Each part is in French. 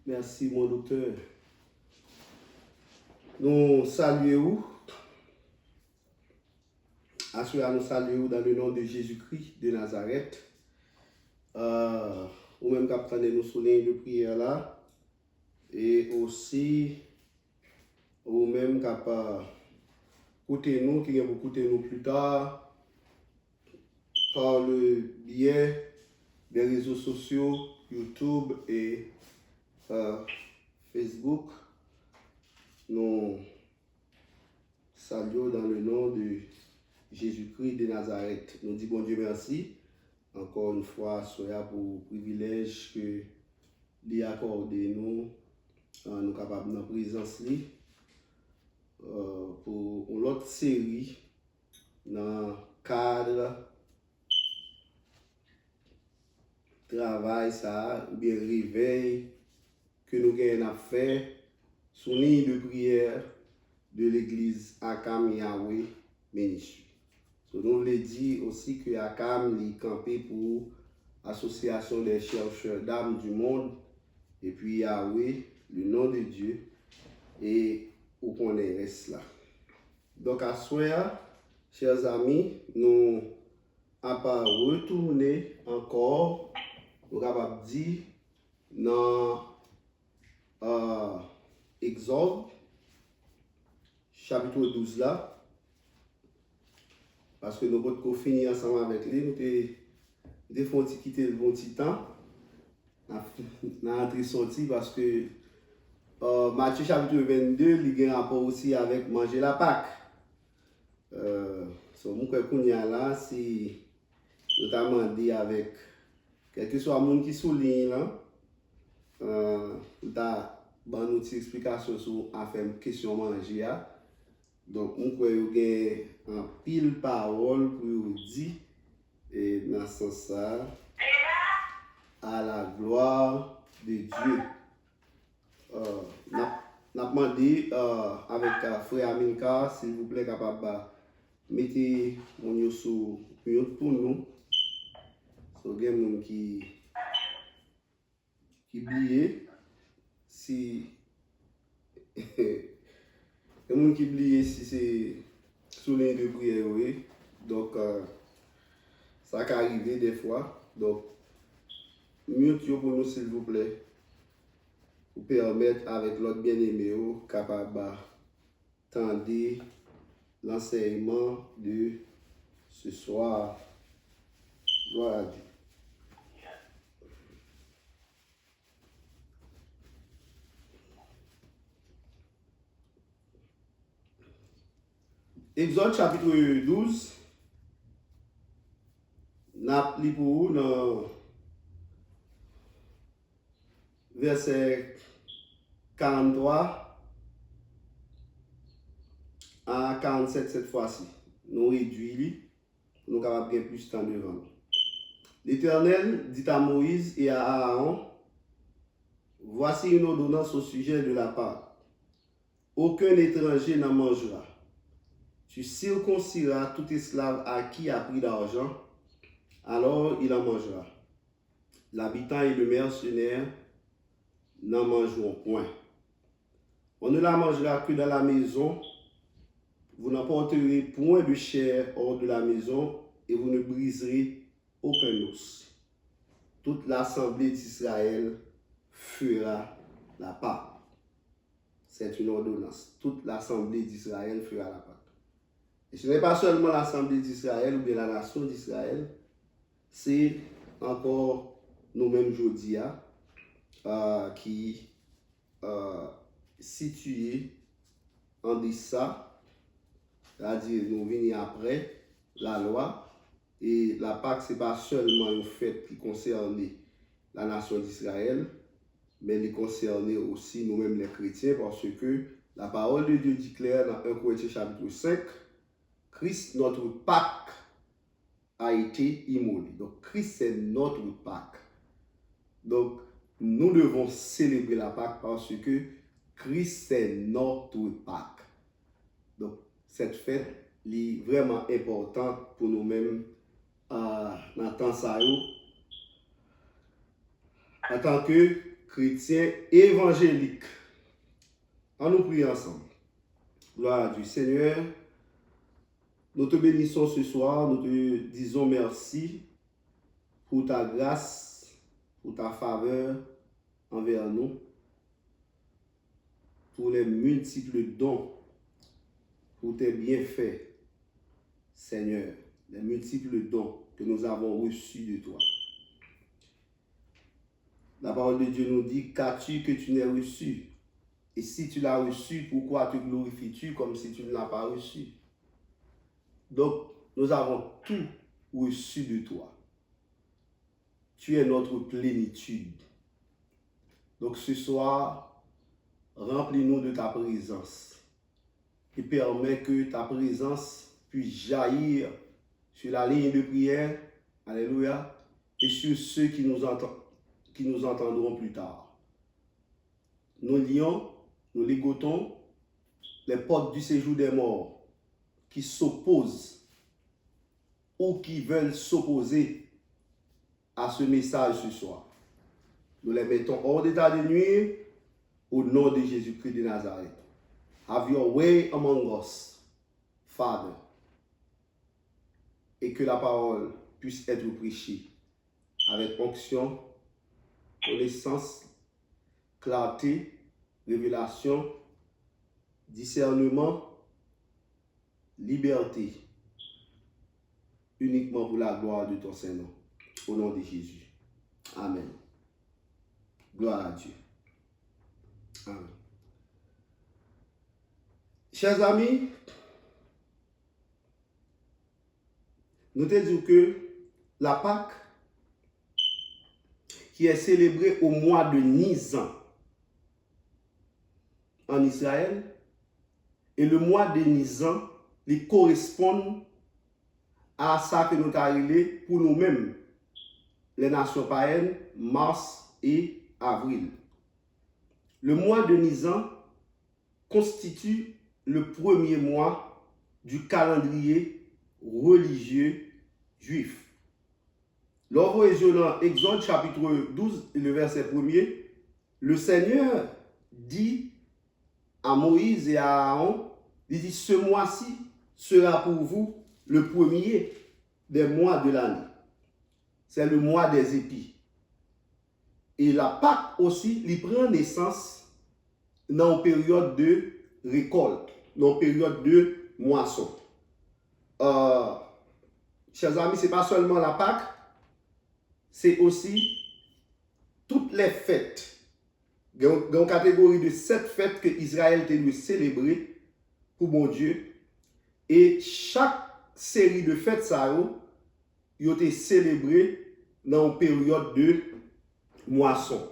Merci, mon docteur. Nous saluons, nous saluons dans le nom de Jésus-Christ de Nazareth. Ou même capitaine de nous souligner de prière là. Et aussi, ou même capable écouter nous, qui vont écouter nous plus tard, par le biais des réseaux sociaux, YouTube et Facebook. Nous saluons dans le nom de Jésus-Christ de Nazareth. Nous disons bon Dieu merci. Encore une fois, soyez pour le privilège que lui accorde nous, nous capables de présence pour une autre série dans le cadre travail ça ou bien réveil que nous gagnons à faire sous ligne de prière de l'église Akam Yahweh Ministry. So, nous voulons dire aussi que Akam est campé pour l'association des chercheurs d'âmes du monde et puis Yahweh, le nom de Dieu, et où qu'on est là. Donc à soir, chers amis, nous allons retourner encore, nous allons dire, dans Exode, chapitre 12 là, parce que nous avons fini ensemble avec lui, nous avons quitté le bon petit temps, nous avons entré sorti parce que Matthieu chapitre 22, il y a un rapport aussi avec manger la Pâque. So, mon frère là, si notamment dit avec quel que soit le monde qui souligne là, dans notre explication sur affaire question manger. Donc, mon frère il y a un pile parole pour vous dire et dans ce sens à la gloire de Dieu. N'a demandé avec frère Aminka, s'il vous plaît, capable mettez mon yo sur mute pour nous. So il y a des gens qui oublient si il y a des gens qui oublient si c'est sous ligne de prière, oui. Donc ça peut arriver des fois. Donc mute yo pour nous s'il vous plaît. Pour permettre avec l'autre bien-aimé capable d'entendre l'enseignement de ce soir. Gloire à Dieu. Exode chapitre 12, n'a li pour vous dans verset 43 à 47 cette fois-ci. Nous réduisons, nous capables de plus de temps devant nous. L'Éternel dit à Moïse et à Aaron, voici une ordonnance au sujet de la Pâque. Aucun étranger n'en mangera. Tu circonciras tout esclave à qui a pris d'argent, alors il en mangera. L'habitant et le mercenaire n'en mangeront point. On ne la mangera que dans la maison. Vous n'emporterez point de chair hors de la maison et vous ne briserez aucun os. Toute l'assemblée d'Israël fera la Pâque. C'est une ordonnance. Toute l'assemblée d'Israël fera la Pâque. Et ce n'est pas seulement l'assemblée d'Israël ou bien la nation d'Israël, c'est encore nous-mêmes aujourd'hui qui situés en deçà, c'est-à-dire nous venons après la loi, et la Pâque, ce n'est pas seulement un fait qui concerne la nation d'Israël, mais il concerne aussi nous-mêmes les chrétiens, parce que la parole de Dieu dit clair dans 1 Corinthiens chapitre 5, Christ, notre Pâque, a été immolé. Donc, Christ, c'est notre Pâque. Donc, nous devons célébrer la Pâque parce que Christ, c'est notre Pâque. Donc, cette fête est vraiment importante pour nous-mêmes dans le temps ça, en tant que chrétiens évangéliques. On nous prie ensemble. Gloire à Dieu. Seigneur, nous te bénissons ce soir, nous te disons merci pour ta grâce, pour ta faveur envers nous, pour les multiples dons, pour tes bienfaits, Seigneur, les multiples dons que nous avons reçus de toi. La parole de Dieu nous dit, qu'as-tu que tu n'aies reçu? Et si tu l'as reçu, pourquoi te glorifies-tu comme si tu ne l'as pas reçu? Donc, nous avons tout reçu de toi. Tu es notre plénitude. Donc, ce soir, remplis-nous de ta présence et permets que ta présence puisse jaillir sur la ligne de prière, alléluia, et sur ceux qui nous entendront plus tard. Nous lions, nous ligotons les portes du séjour des morts qui s'opposent ou qui veulent s'opposer à ce message ce soir. Nous les mettons hors d'état de nuire au nom de Jésus-Christ de Nazareth. Have your way among us, Father. Et que la parole puisse être prêchée avec onction, connaissance, clarté, révélation, discernement, liberté, uniquement pour la gloire de ton Saint-Nom. Au nom de Jésus. Amen. Gloire à Dieu. Amen. Chers amis, nous te disons que la Pâque, qui est célébrée au mois de Nisan en Israël, et le mois de Nisan, il correspond à ça que nous avons pour nous-mêmes, les nations païennes, mars et avril. Le mois de Nisan constitue le premier mois du calendrier religieux juif. Lors dans Exode chapitre 12, le verset 1er, le Seigneur dit à Moïse et à Aaron, il dit, ce mois-ci sera pour vous le premier des mois de l'année. C'est le mois des épis. Et la Pâque aussi, il prend naissance dans une période de récolte, dans une période de moisson. Chers amis, ce n'est pas seulement la Pâque, c'est aussi toutes les fêtes. Il y a une catégorie de 7 fêtes que Israël a célébrer pour mon Dieu. Et chaque série de fêtes, ça a été célébrée dans une période de moisson.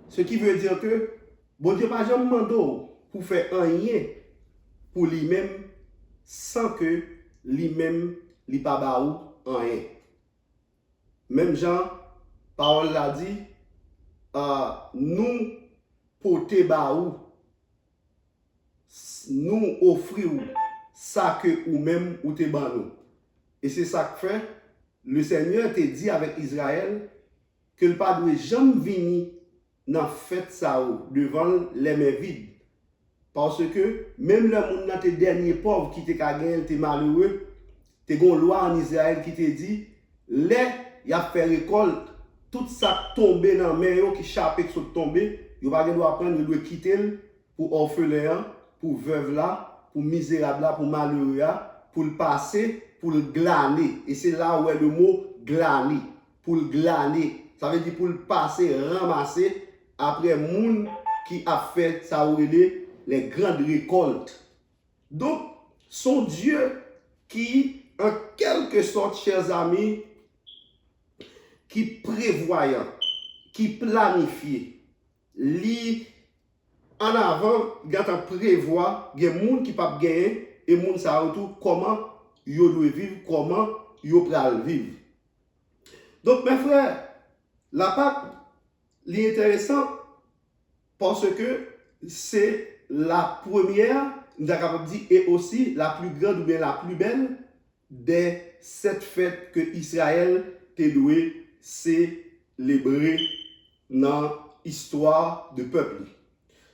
Ce qui veut dire que bon Dieu n'a jamais demandé pour faire rien pour lui-même sans que lui-même ne pas rien. Même Jean, parole l'a dit, nous porter baou, nous offrir ça que ou même ou te banou. Et c'est ça que fait, le Seigneur te dit avec Israël que le pas doit jamais venir dans fête ça devant les mains vides. Parce que même le monde dans tes derniers pauvres qui te gagné, te malheureux, te gon loi en Israël qui te dit, les y a fait récolte, tout ça tombé dans les mains qui chapé qui sont tombés, il va devoir prendre, il doit quitter pour orphelin, pour veuve là, pour misérable là, pour malheureux là, pour le passer, pour le glaner. Et c'est là où est le mot glaner. Pour le glaner. Ça veut dire pour le passer, ramasser après moun qui a fait ça les grandes récoltes. Donc, son Dieu qui, en quelque sorte, chers amis, qui prévoyant, qui planifie, li en avant, gata prévoit, il y a des gens qui ne peuvent pas gagner, et les gens savent comment ils doivent vivre, comment ils doivent vivre. Donc, mes frères, la Pâque, c'est intéressant parce que c'est la première, nous avons dit, et aussi la plus grande ou bien la plus belle des 7 fêtes que Israël te doué célébrer dans histoire de peuple.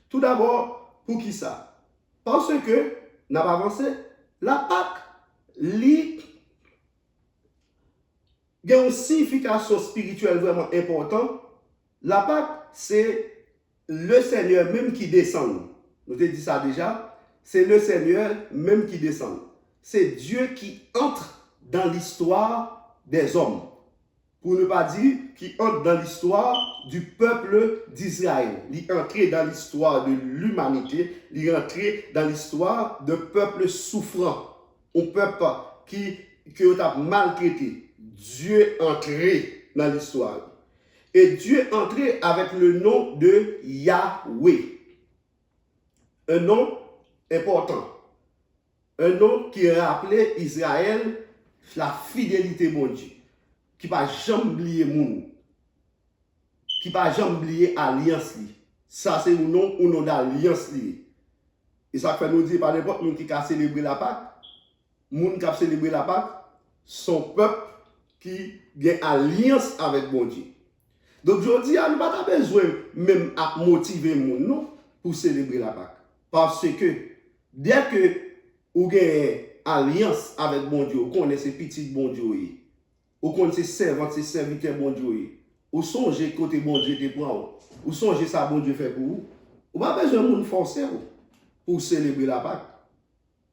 Tout d'abord, pour qui ça? Parce que, n'a pas avancé, la Pâque, il y a une signification spirituelle vraiment importante. La Pâque, c'est le Seigneur même qui descend. Nous avons dit ça déjà. C'est le Seigneur même qui descend. C'est Dieu qui entre dans l'histoire des hommes. Pour ne pas dire qui entre dans l'histoire du peuple d'Israël. Il est entré dans l'histoire de l'humanité. Il est entré dans l'histoire de peuple souffrant. Un peuple qui a maltraité. Dieu est entré dans l'histoire. Et Dieu est entré avec le nom de Yahweh. Un nom important. Un nom qui rappelait Israël la fidélité de Dieu. Qui ne va jamais oublier moun. Qui ne va jamais oublier alliance. Ça, c'est un nom d'alliance. Et ça fait nous dire par n'importe qui a célébré la Pâque. Moun qui a célébré la Pâque, son peuple qui a alliance avec bon Dieu. Donc, je dis, nous n'avons pas besoin même à motiver les gens pour célébrer la Pâque. Parce que dès que vous avez alliance avec bon Dieu, vous connaissez petit bon Dieu, vous connaissez servant, ces serviteurs bon Dieu, vous songez côté bon Dieu te prend, vous songez ça bon Dieu fait pour vous. Vous n'avez pas besoin de monde forcer pour célébrer la Pâque.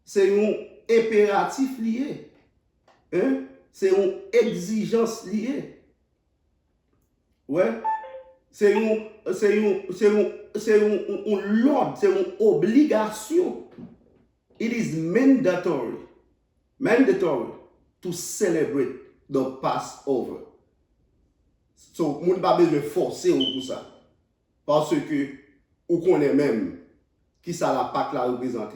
C'est un impératif lié. Hein? C'est une exigence liée. Ouais, c'est une l'ordre, c'est une obligation. It is mandatory to celebrate the Passover. So, moun pas besoin de forcer pour ça. Parce que, on connaît même qui ça la Pâque là représente.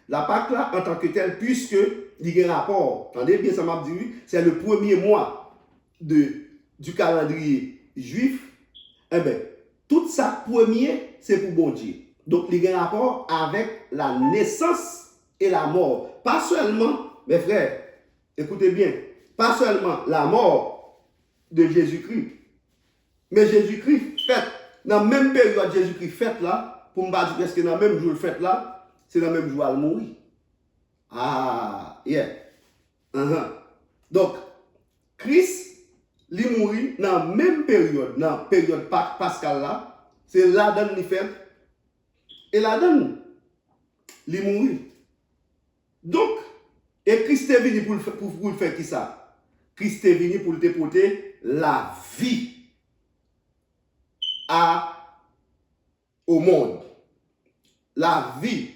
La Pâque là, en tant que telle, puisque il y a un rapport, attendez bien, ça m'a dit, c'est le premier mois du calendrier juif, eh bien, tout ça premier, c'est pour bon Dieu. Donc, il y a un rapport avec la naissance et la mort. Pas seulement, mes frères, écoutez bien, pas seulement la mort de Jésus-Christ, mais Jésus-Christ fait, dans la même période Jésus-Christ fait là, pour me dire est-ce que dans le même jour fait là, c'est dans le même jour à mourir. Ah, yeah. Donc, Christ, il mourit dans la même période, dans la période pascale là, c'est là-dedans il fait, et là-dedans, il mourit. Donc, et Christ est venu pour le faire qui ça? Christ est venu pour te porter la vie au monde. La vie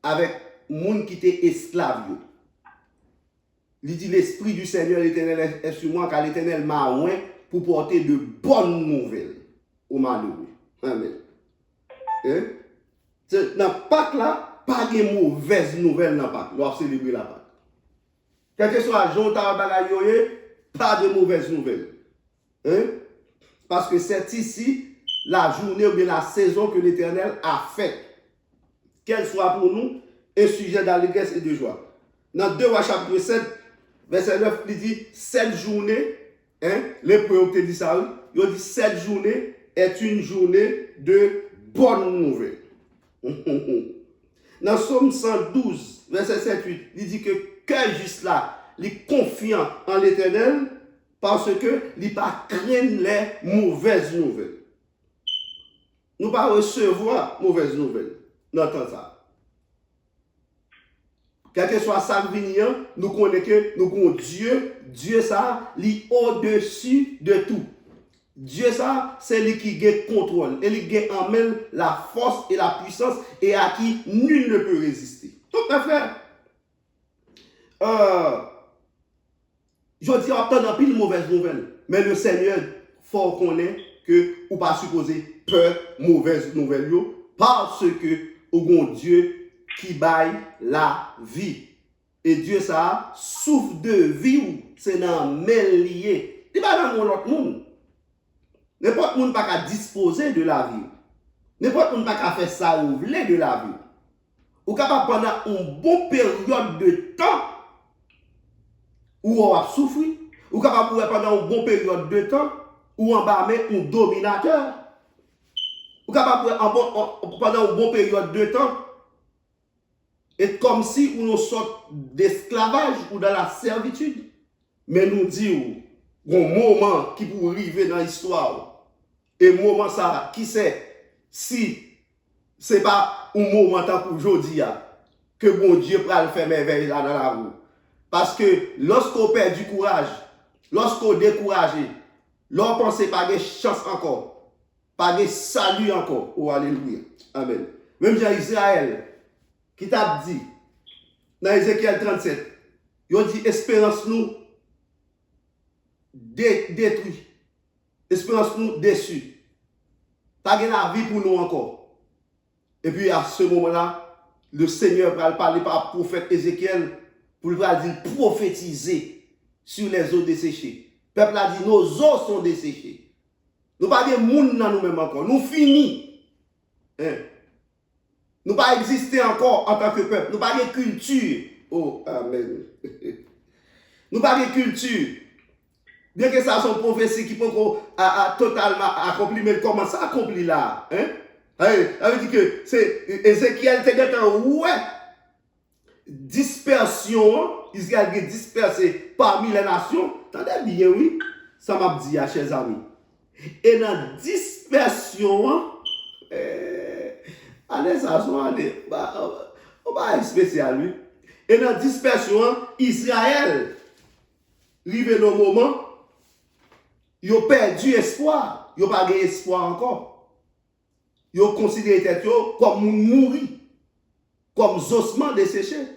avec monde qui était esclave. Il dit l'esprit du Seigneur l'Éternel est sur moi car l'Éternel m'a oint pour porter de bonnes nouvelles aux malheureux. Amen. Hein? Dans le Pâques là, pas de mauvaises nouvelles dans le Pâques. Nous célébrer la Pâques. Quel que soit le jour, pas de mauvaises nouvelles. Hein? Parce que c'est ici la journée ou bien la saison que l'Éternel a faite. Qu'elle soit pour nous un sujet d'allégresse et de joie. Dans 2 Rois chapitre 7, verset 9, il dit 7 journées, hein, les préoccupations dit ça, il dit 7 journées est une journée de bonnes nouvelles. Dans Somme 112, verset 7-8, il dit que cœur juste là, il est confiant en l'Éternel parce que il ne pas craindre les mauvaises nouvelles. Nous ne pas recevoir mauvaises nouvelles. Nous entendons ça. Quel que soit ça venir, nous connaissons que nous avons Dieu ça, il est au-dessus de tout. Dieu ça, c'est lui qui a le contrôle, et lui qui a en main la force et la puissance et à qui nul ne peut résister. Donc mes frères, je dis entendre pile mauvaise nouvelle, mais le Seigneur faut qu'on ait que ou pas supposer peur mauvaise nouvelle parce que au Dieu qui baille la vie. Et Dieu ça souffle de vie, c'est dans mêle lié. Il pas dans l'autre monde. N'importe monde pas qu'à disposer de la vie. N'importe monde pas qu'à faire ça ou voulez de la vie. Ou capable pendant une bonne période de temps où on va souffrir, ou capable pendant une bonne période de temps où on va mettre un dominateur. capable pendant une bonne période de temps, et comme si on sort d'esclavage ou dans la servitude. Mais nous disons, un moment qui pourrait arriver dans l'histoire, et moment ça, qui sait, si ce n'est pas un moment tant qu'aujourd'hui, que bon Dieu va le faire merveille là dans la roue. Parce que lorsqu'on perd du courage, lorsqu'on est découragé, lorsqu'on ne pense pas de chance encore, pas de salut encore. Oh, alléluia. Amen. Même Jean Israël, qui t'a dit, dans Ézéchiel 37, il a dit, espérance nous détruit. Espérance nous déçue. Pas de la vie pour nous encore. Et puis à ce moment-là, le Seigneur va parler par le prophète Ézéchiel pour lui dire prophétiser sur les eaux desséchées. Le peuple a dit, nos eaux sont desséchées. Nous pas de monde dans nous-mêmes encore. Nous finis. Hein? Nous pas exister encore en tant que peuple. Nous pas de culture. Oh, amen. Nous pas de culture. Bien que ça soit une prophétie qui peut totalement accomplir, mais comment ça accomplit là? Hein? Ça veut dire que c'est Ézéchiel te dit, ouais, dispersion, Israël est dispersé parmi les nations. Attendez bien, oui, ça m'a dit, chers amis. Et dans dispersion, allez, ça soit, on va être spécial, oui. Et dans dispersion, Israël, arrivé le moment, ils ont perdu espoir. Ils n'ont pas gagné espoir encore. Ils ont considéré tête comme mourir, comme ossements desséchés.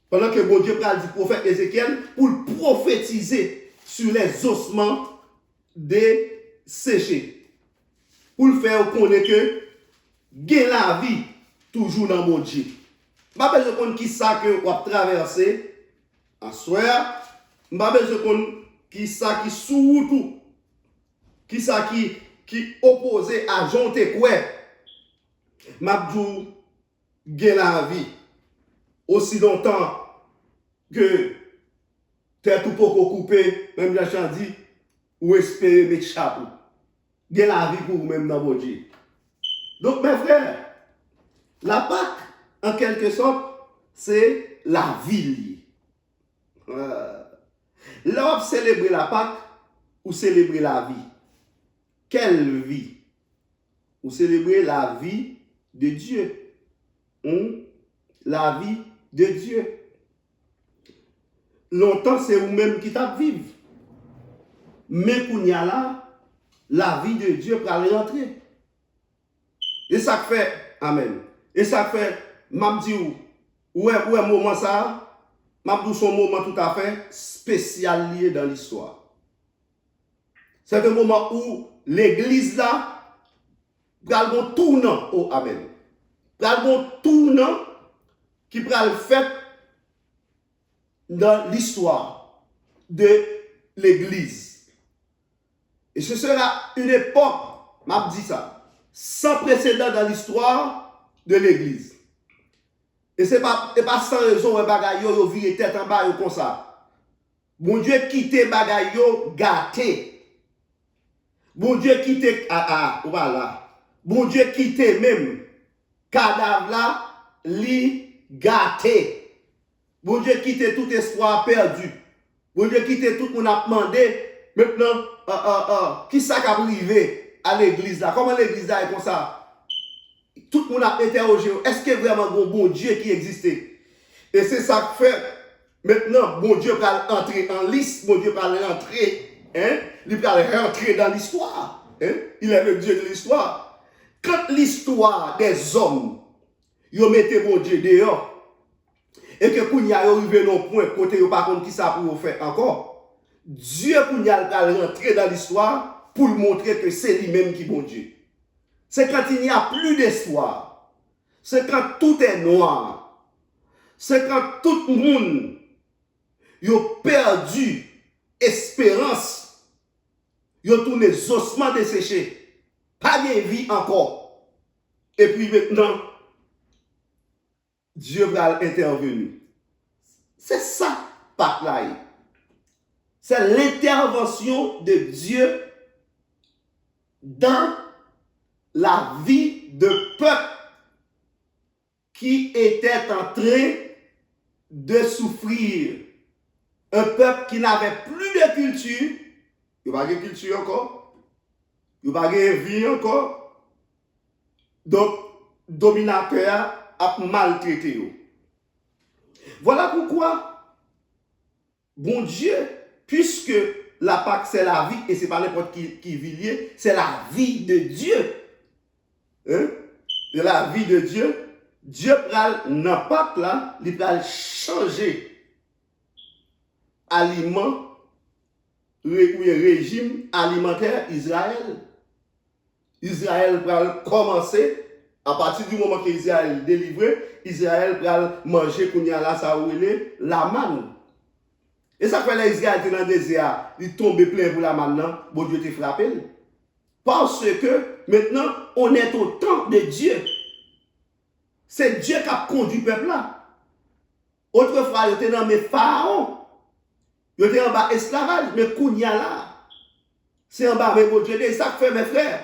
Pendant que bon Dieu parle du prophète Ézéchiel pour prophétiser sur les ossements desséchés. Pour le faire connaître que gain la vie toujours dans mon Dieu. Je ne sais pas besoin de connaître qui ça que vous avez traversé en soir. Je ne sais pas besoin de connaître qui ça qui sous tout. Qui ça qui opposé à jonté quoi. Mabdou gain la vie aussi longtemps que t'es tout pour couper, même la chan dit, ou espérer mettre chapeau. Gain la vie pour vous-même dans votre Dieu. Donc mes frères, la Pâque, en quelque sorte, c'est la vie. Là, vous célébrez la Pâque ou célébrez la vie. Quelle vie? Vous célébrez la vie de Dieu. La vie de Dieu. Longtemps, c'est vous-même qui t'as vivre. Mais pour y a là, la vie de Dieu pour aller rentrer. Et ça fait, amen. Et ça fait, m'a dit ouais, moment ça, m'a dit son moment tout à fait spécial lié dans l'histoire. C'est un moment où l'église là, pral bon tournant, oh amen. Pral bon tournant qui pral fait dans l'histoire de l'église. Et ce sera une époque, m'a dit ça, sans précédent dans l'histoire de l'église. Et ce n'est pas sans raison que bagay yo viré tête en bas comme ça. Bon Dieu quitte bagay yo gâté. Bon Dieu quitte voilà. Bon Dieu quitte même cadavre là li gâté. Bon Dieu quitte tout espoir perdu. Bon Dieu quitte tout qu'on a demandé. Maintenant, qui ça qui a arrivé à l'église là? Comment l'église là est comme ça? Tout le monde a interrogé, est-ce qu'il y a vraiment un bon Dieu qui existait? Et c'est ça que fait, maintenant, bon Dieu va entrer en liste, bon Dieu va rentrer, hein? Il va rentrer dans l'histoire. Hein? Il est le Dieu de l'histoire. Quand l'histoire des hommes, ils mettent bon Dieu dehors, et que quand il y a arrivé dans le point, côté par contre, qui ça pour faire encore, Dieu va rentrer dans l'histoire pour montrer que c'est lui-même qui est bon Dieu. C'est quand il n'y a plus d'espoir. C'est quand tout est noir. C'est quand tout le monde a perdu espérance. Il a tous les ossements desséchés. Pas de vie encore. Et puis maintenant, Dieu va intervenir. C'est ça, Pâques là. C'est l'intervention de Dieu dans la vie de peuple qui était en train de souffrir. Un peuple qui n'avait plus de culture. Il n'y a pas de culture encore. Il n'y a pas de vie encore. Donc, dominateur a maltraité. Voilà pourquoi, bon Dieu, puisque la Pâque c'est la vie, et ce n'est pas n'importe qui vit lié, c'est la vie de Dieu. Hein? C'est la vie de Dieu. Dieu n'a pas là, il va changer aliment, régime alimentaire Israël. Israël va commencer, à partir du moment que Israël est délivré, Israël va manger qu'on y a là, ça où il est, la manne. Et ça fait les Israël qui dans le désert, ils tombent plein pour la manne, bon Dieu te frappé. Parce que maintenant, on est au temps de Dieu. C'est Dieu qui a conduit le peuple là. Autrefois, il était dans mes pharaons. Il était en bas esclavage, mais Kounia là, c'est en bas, mais bon Dieu, c'est ça que fait mes frères.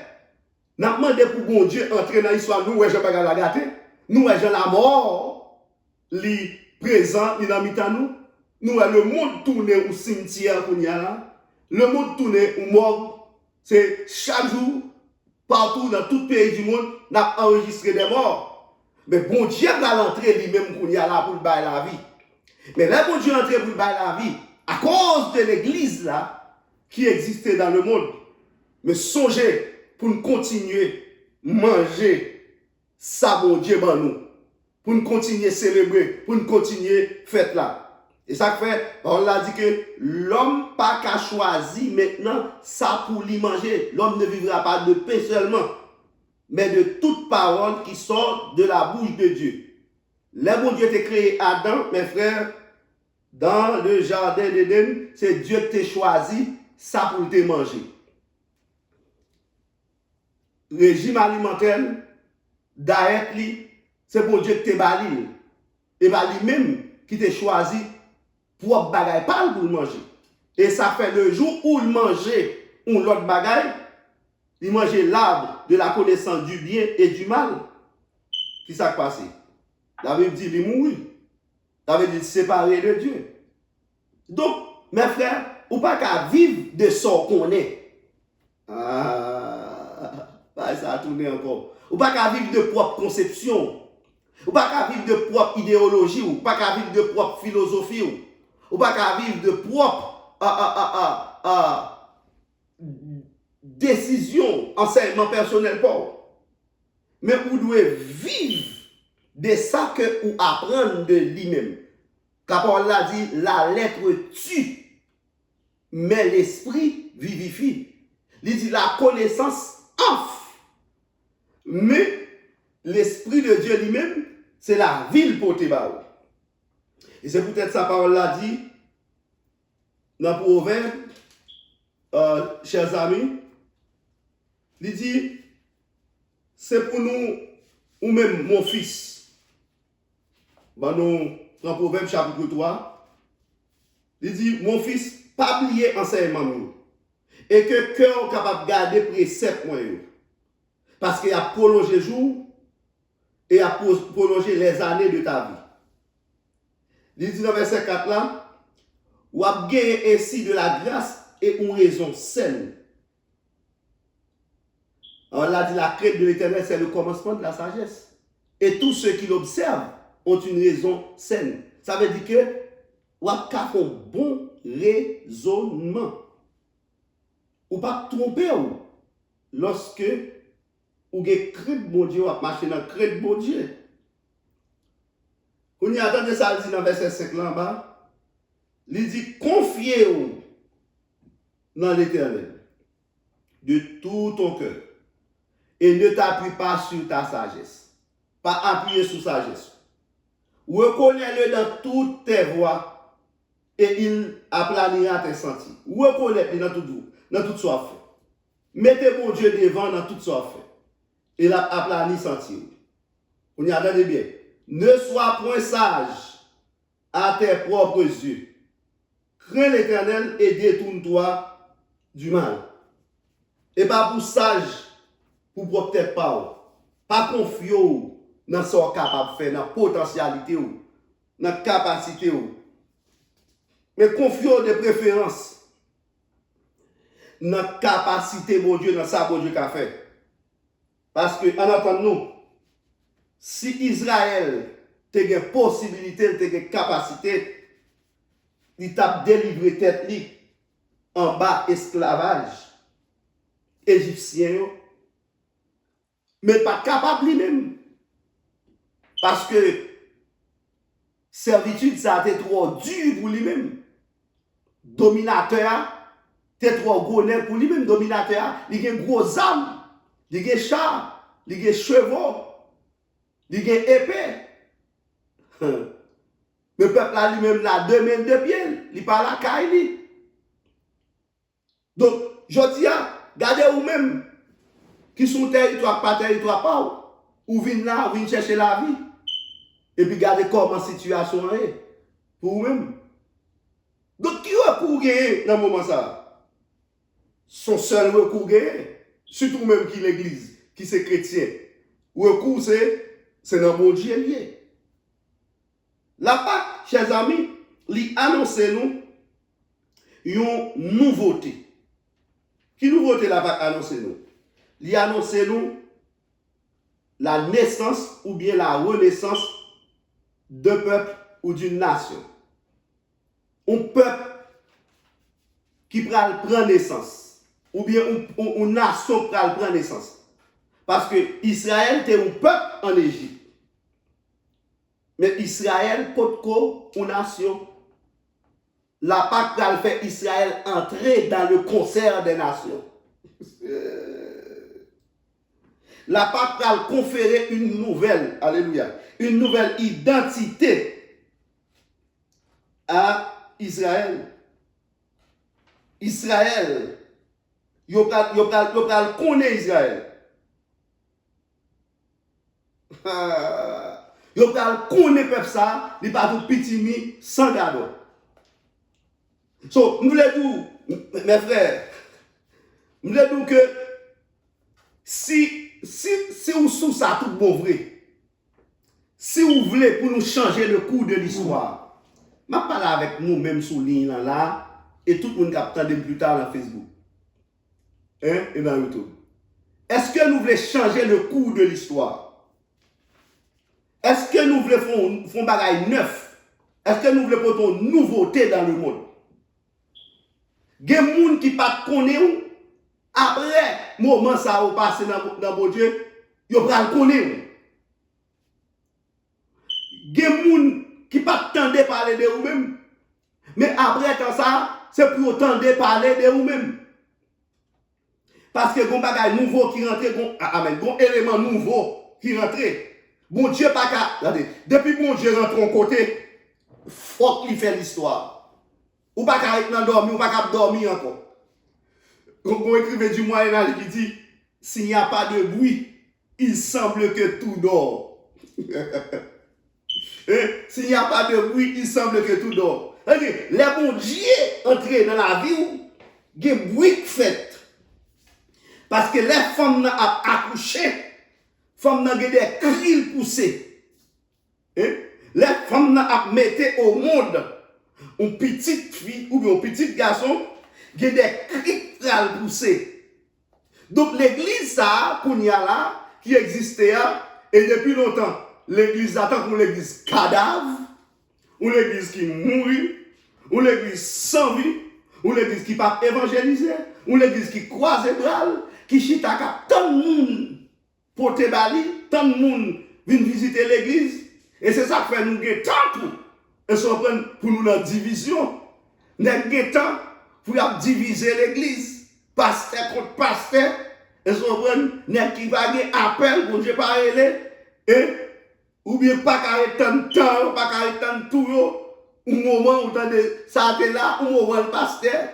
Nous avons demandé pour bon Dieu entrer dans l'histoire, nous, je ne vais pas la gâter. Nous, je la mort, li présent, li dans nous. Nous, le monde tourné au cimetière Kounia là. Le monde tourné au morgue. C'est chaque jour, partout dans tout pays du monde, nous avons enregistré des morts. Mais bon Dieu va l'entrer lui-même Kounia là pour le bailler la vie. Mais là, bon Dieu entrer pour le bailler la vie. À cause de l'église là, qui existait dans le monde. Mais songez pour nous continuer à manger ça, bon Dieu, dans nous. Pour nous continuer à célébrer, pour nous continuer à faire là. Et ça fait, on l'a dit que l'homme pas qu'à choisir maintenant ça pour lui manger. L'homme ne vivra pas de pain seulement, mais de toute parole qui sort de la bouche de Dieu. Le bon Dieu t'a créé Adam, mes frères, dans le jardin d'Éden, c'est Dieu qui t'a choisi ça pour te manger. Régime alimentaire, diète, c'est bon Dieu qui t'a bali. Et lui-même qui t'a choisi pour bagaille pas pour manger. Et ça fait le jour où il mangeait ou l'autre bagaille, il mangeait l'arbre de la connaissance du bien et du mal. Qui s'est passé? La Bible dit il mourit. Ça veut dire séparé de Dieu. Donc, mes frères, ou pas qu'à vivre de ce qu'on est. Ah, ça a tourné encore. Ou pas qu'à vivre de propre conception. Ou pas qu'à vivre de propre idéologie. Ou pas qu'à vivre de propre philosophie. Ou pas qu'à vivre de propre décision, enseignement personnel pour. Mais vous devez vivre de ça que vous apprendre de lui-même. Car l'a dit, la lettre tue, mais l'esprit vivifie. Il dit la connaissance offre. Mais l'esprit de Dieu lui-même, c'est la ville pour te barrer. Et c'est peut-être sa parole l'a dit dans le proverbe, chers amis, il dit, c'est pour nous, ou même mon fils. Ben nous, dans le proverbe chapitre 3, il dit, mon fils, pas oublier enseignement. Et que cœur capable de garder précepte. Parce qu'il a prolongé le jour et a prolongé les années de ta vie. Il dit dans le verset 4 là, ou a gagné ainsi de la grâce et une raison saine. Alors là, dit la crainte de l'Éternel, c'est le commencement de la sagesse. Et tous ceux qui l'observent ont une raison saine. Ça veut dire que ou a un bon raisonnement. Ou pas tromper ou lorsque ou avez crainte bon Dieu, ou a marché dans crainte bon Dieu. On y attend ça dit dans verset 5 là en bas. Il dit confiez-vous dans l'Éternel de tout ton cœur et ne t'appuie pas sur ta sagesse. Pas appuyer sur sagesse. Reconnais-le dans toutes tes voies et il aplanira tes sentiers. Reconnais-le dans toute soif. Mettez mon Dieu devant dans toute soif. Il a aplani sentier. On y attendez bien. Ne sois point sage à tes propres yeux. Crains l'Éternel et détourne-toi du mal. Et pas pour sage pour protéger pas confier dans ce qu'on est capable de faire, dans la potentialité, dans la capacité. Mais confier de préférence dans la capacité de Dieu, dans ça que Dieu a fait. Parce que, en attendant, si Israël a une possibilité, a une capacité, il t'a délivré tête en bas esclavage égyptien, mais pas capable lui-même. Parce que servitude, ça a été trop dur pour lui-même. Dominateur, c'est trop gros pour lui-même. Dominateur, il a une grosse âme, il a un char, il a un chevaux, il a une épée. Le peuple a lui-même là, 2 mains, 2 pieds, il parle à Kaili. Donc, je dis, gardez vous-même, qui sont territoire, pas territoire, ou viennent là, ou viennent chercher la vie. Et puis, gardez comment la situation est, pour vous-même. Donc, qui recourt dans le moment ça? Son seul recours, surtout même qui l'église, qui c'est chrétien. Recours, c'est dans mon Dieu lié. La Pâque, chers amis, lui annonce nous une nouveauté. Qui nouveauté la Pâque annonce nous? Lui annonce nous la naissance ou bien la renaissance d'un peuple ou d'une nation. Un peuple qui prend naissance. Ou bien une nation qui prend naissance. Parce que Israël était un peuple en Égypte. Mais Israël, potko, une nation. La Pâque va faire Israël entrer dans le concert des nations. La Pâque va conférer une nouvelle, alléluia, une nouvelle identité à Israël. Israël, yo pral connaître Israël. Yo pral connaître peuple ça, il pas tout petit mi sans gado. So, nous voulons dire, mes frères, nous voulons dire que si vous sous ça tout bon vrai, si vous voulez pour nous changer le cours de l'histoire, je parle avec nous même sous ligne là, et tout le monde qui attend plus tard dans Facebook. Hein, et dans YouTube. Est-ce que nous voulons changer le cours de l'histoire? Est-ce que nous voulons faire un bagage neuf? Est-ce que nous voulons porter une nouveauté dans le monde? Il y a des gens qui ne connaissent pas. Après, moment ça va passer dans mon Dieu, ils vont le connaître. Il y a des gens qui ne t'entendent pas parler de vous-même. Mais après quand ça, c'est pour entendre parler de vous-même. Parce que il y a un bagage nouveau qui rentre, amen, un élément nouveau qui rentre. Bon Dieu pas qu'à, regardez, depuis bon Dieu rentre en côté, faut qu'il fait l'histoire. Ou pas qu'à être dormir, ou pas qu'à dormir encore. On écrivait du Moyen-Âge qui dit, s'il n'y a pas de bruit, il semble que tout dort. S'il n'y a pas de bruit, il semble que tout dort. Les bons Dieu entrés dans la vie, il y a un bruit fait. Parce que les femmes ont accouché, les femmes ont des cris poussés. Les femmes ont mis au monde une petite fille ou bien un petit garçon qui a des cris poussés. Donc l'église ça, qu'on y a là, qui existait et depuis longtemps, l'église attend pour l'église cadavre, ou l'église qui mourit, ou l'église sans vie, ou l'église qui ne peut pas évangéliser, ou l'église qui croise les bras, qui chita cap tant de monde pour te bali, tant de monde viennent visiter l'église, et c'est ça que fait nous gagner tant et ça prend pour nous la division. Nous avons temps pour diviser l'église, pasteur contre pasteur, et ça prend nous qui va gagner appel pour Dieu parler, et ou bien pas carré tant de temps, pas carré tant de tout, au moment où ça a été là, au moment où le pasteur,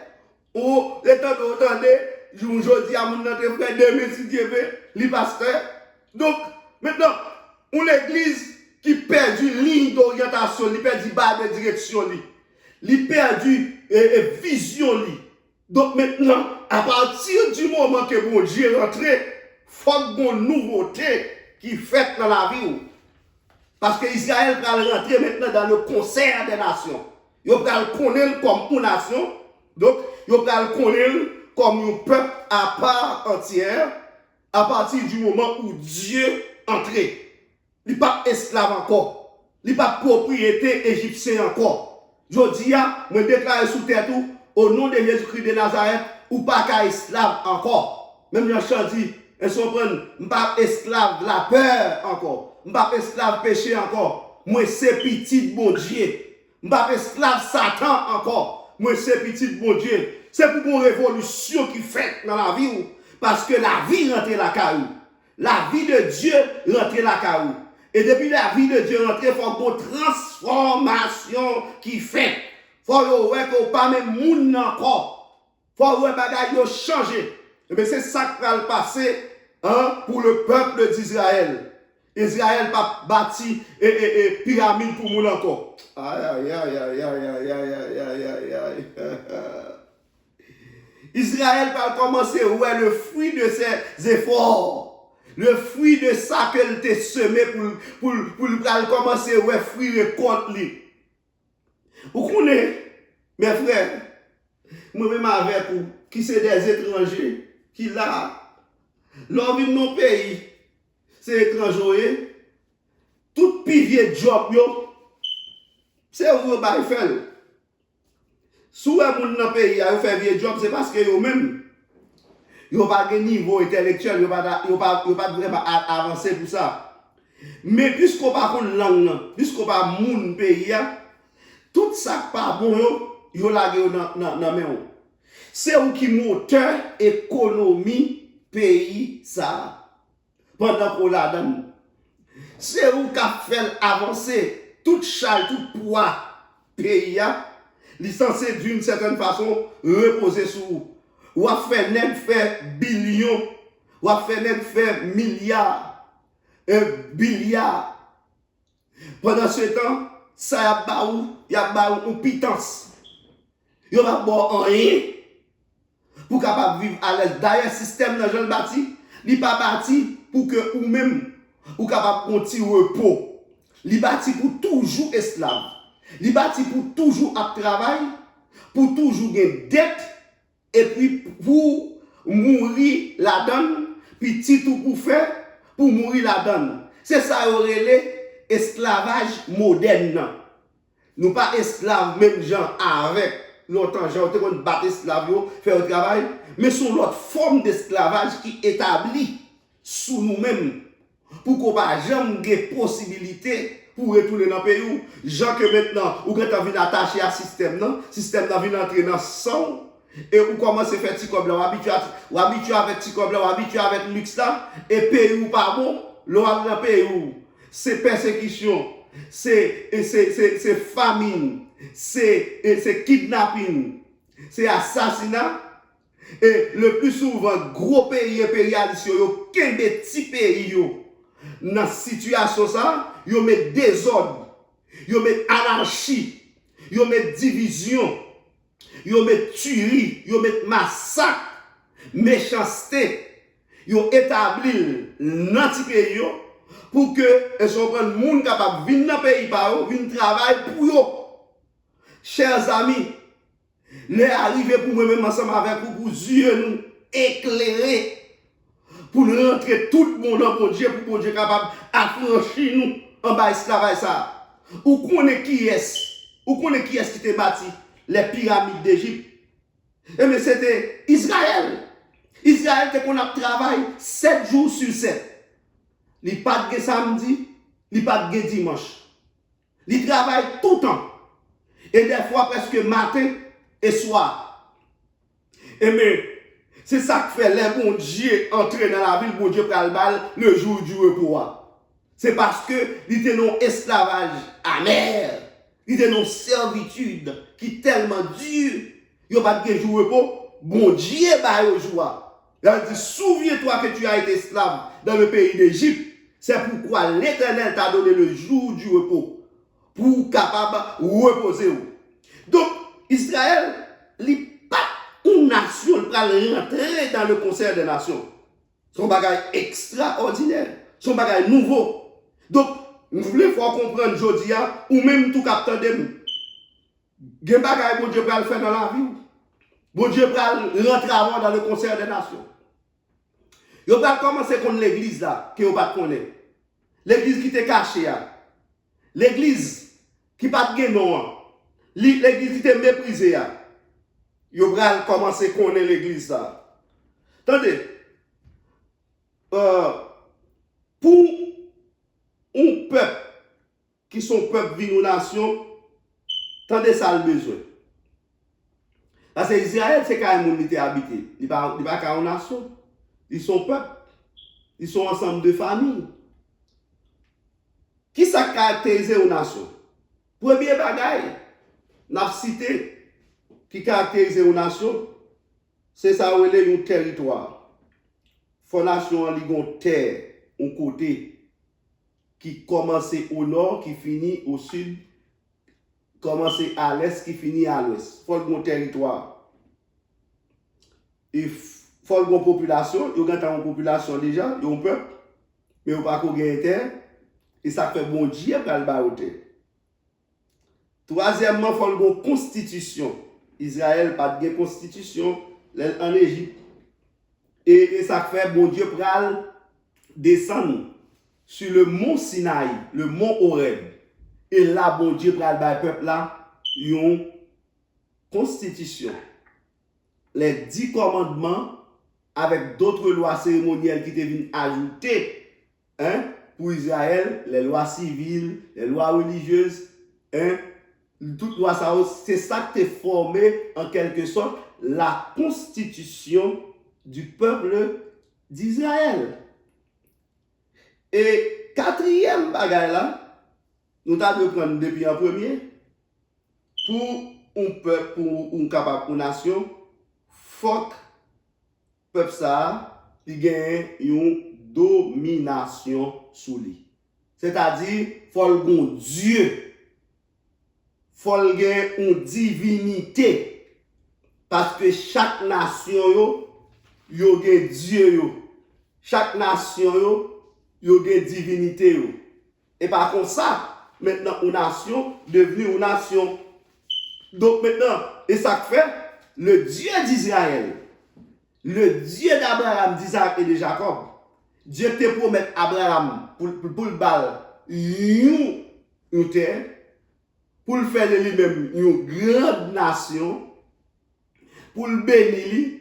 ou le temps où vous entendez, je dis à mon frère, demain si Dieu veut, le pasteur. Donc, maintenant, on l'église qui perd une ligne d'orientation, qui perd une barre de direction, qui perd une vision. Donc maintenant, à partir du moment que mon Dieu est rentré, faut une nouveauté qui fait dans la vie. Parce que Israël va rentrer maintenant dans le concert des nations. Il va le connaître comme une nation. Donc, il va le connaître comme un peuple à part entière à partir du moment où Dieu entrait. Il n'est pas esclave encore. Il n'est pas propriété égyptien encore. Je dis, je déclare sous terre tout, au nom de Jésus-Christ de Nazareth, ou pas qu'à esclave encore. Même le chant dit, ils sont pas esclave de la peur encore. Je ne suis pas esclave péché encore. Moi, c'est petit bon Dieu. Je ne suis pas esclave Satan encore. Moi, c'est petit bon Dieu. C'est pour une révolution qui fait dans la vie. Parce que la vie rentre la caillou. La vie de Dieu rentre la caillou. Et depuis la vie de Dieu rentre, il faut une transformation qui fait. Il faut que vous pas même moun encore. Il faut que les bagages changer. Et bien c'est ça qui va le passer pour le peuple d'Israël. Israël pas bâti pyramide pour moun encore. Aïe, aïe, aïe, aïe, aïe, aïe, aïe, aïe, aïe, aïe. Israël va commencer ouais, le fruit de ses efforts, le fruit de ça qu'elle t'a semé pour commencer ouais, fruit récolte. Vous connaissez, mes frères, moi-même avec vous, qui sont des étrangers, qui là, l'homme de nos pays, c'est étranger, tout pilier job, c'est où vous allez faire. Si vous avez dans le pays, vous faites vieux job, c'est parce que vous-même, vous n'avez pas de niveau intellectuel, vous n'avez pas vraiment avancé pour ça. Mais puisque vous n'avez pas de langue, puisque vous n'avez pas de pays, tout ça pas bon, vous l'avez dans la main. C'est vous qui moteur économie pays ça. Pendant qu'on l'a donné. C'est vous qui fait avancer toute charge, tout poids pays. Il est censé d'une certaine façon reposer sur vous. Ou à faire net faire billions, ou à faire net faire milliards, billiards. Pendant ce temps, ça y a une pitance. Il n'y a pas rien pour capable vivre à l'aise. D'ailleurs, le système dans le bâti, il n'est pas bâti pour que vous-même, vous capable continuer repos. Il est bâti pour toujours esclave. Il est bâti pour toujours à travail, pour toujours gagner dette, et puis pour mourir la donne, puis tout pour faire, pour mourir la donne. C'est ça aurait l'esclavage moderne. Nous pas esclaves, même gens avec longtemps, gens qui ont battu esclaves, faire le travail, mais sont l'autre forme d'esclavage qui établit sous nous-mêmes, pour qu'on n'ait jamais de possibilité pour retourner dans le pays où, gens que maintenant, ou quand tu viens attacher à système, système vient entrer dans le sang, et vous commencez à faire petit comme là, ou habitué avec petit comme là, ou habitué avec luxe là, et pays ou pas bon, l'on a dans le pays où, c'est persécution, c'est famine, c'est kidnapping, c'est assassinat, et le plus souvent, gros pays impérialistes, il y a qu'un petit pays, dans cette situation, ils mettent désordre, ils mettent anarchie, ils mettent division, ils mettent tuerie, ils mettent massacre, méchanceté, ils établissent l'anti-pays pour que les gens capables de venir dans le pays par eux, venir travailler pour eux. Chers amis, les arriver pour moi-même ensemble avec vous, pour yeux nous éclairer, pour rentrer tout le monde dans mon Dieu, pour que Dieu capable d'affranchir nous en bas esclavage ça. Ou connaît qui est, qui t'a bâti les pyramides d'Égypte. Et mais c'était Israël. Israël, c'est qu'on a travaillé 7 jours sur 7. Il n'y a pas de samedi, il n'y a pas de dimanche. Il travaille tout le temps. Et des fois presque matin et soir. Et mais c'est ça qui fait les bons Dieu entrer dans la ville, bon Dieu prend le bal le jour du repos. C'est parce que il était non esclavage amer, il était non servitude qui tellement dur, il n'y a pas de jour repos, bon Dieu va au joie. Il a dit, souviens-toi que tu as été esclave dans le pays d'Égypte. C'est pourquoi l'Éternel t'a donné le jour du repos pour capable reposer. Donc, Israël, il n'est pas une nation qui va rentrer dans le concert des nations. Son bagage extraordinaire. Son bagage nouveau. Donc, nous voulons comprendre aujourd'hui, ou même tout capteur de gen bagay bon Dieu va le faire dans la vie. Bon Dieu va rentrer avant dans le concert des nations. Yo va commencer contre l'église là, que vous pas connaître. L'église qui était cachée là. L'église qui pas de nom. L'église qui était méprisée là. Yo va commencer connaître l'église là. Attendez. Pour un peuple qui sont peuple d'une nation, attendez ça le besoin. Parce que Israël, c'est quand même qui habité. Il n'y a pas qu'une nation. Ils sont peuple. Ils sont ensemble de familles. Qui ça caractérise une nation? Premier bagaille, n'a cité qui caractérise une nation, c'est ça où il est un territoire. Fondation en ligon terre, un côté qui commence au nord, qui finit au sud, commence à l'est, qui finit à l'ouest. Faut un territoire. Il faut une population, il y a une population déjà, il y a un peuple, mais il n'y a pas de terre, et ça fait bon Dieu pour le baoter. Troisièmement, il faut une constitution. Israël n'a pas de constitution en Égypte. Et ça fait bon Dieu pour descendre sur le mont Sinaï, le mont Horeb. Et là, bon Dieu pour le peuple là, une constitution. Les 10 commandements avec d'autres lois cérémonielles qui deviennent ajoutées pour Israël, les lois civiles, les lois religieuses, toutes lois ça, c'est ça qui est formé en quelque sorte la constitution du peuple d'Israël. Et quatrième bagaille là, nous avons prendre depuis en premier, pour un peuple, pour une nation, faut que le peuple ça, il gagne une domination sur lui. C'est-à-dire, il faut le Dieu. Il faut une divinité. Parce que chaque nation, il y a Dieu. Chaque nation, il y a une divinité. Et par contre, ça, maintenant, une nation devenue une nation. Donc maintenant, et ça fait, le Dieu d'Israël, le Dieu d'Abraham, d'Isaac et de Jacob, Dieu te promet Abraham pour le bal une terre, pour le faire de lui-même une grande nation, pour le bénir